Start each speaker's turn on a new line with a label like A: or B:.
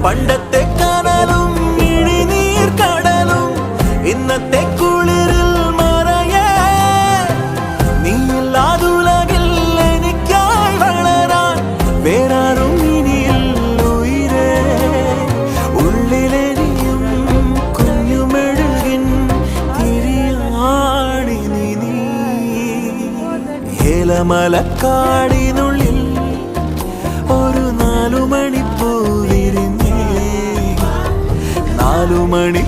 A: പണ്ടത്തെ കനലും ഇഴിനീർ കടലും ഇന്നത്തെ കുളിരിൽ മറയേ നീയില്ലാതുലകിൽ എനിക്കായി വളരാൻ വേറാരും ഇനിയിൽ ഉയിരേ ഉള്ളിലെരിയും കുഞ്ഞുമെഴുകിൻ തിരിയാടി നീ ഏലമലക്കാടിനുള്ളിൽ ഒരു 4 മണിപ്പൂ വിരിഞ്ഞേ 4 മണി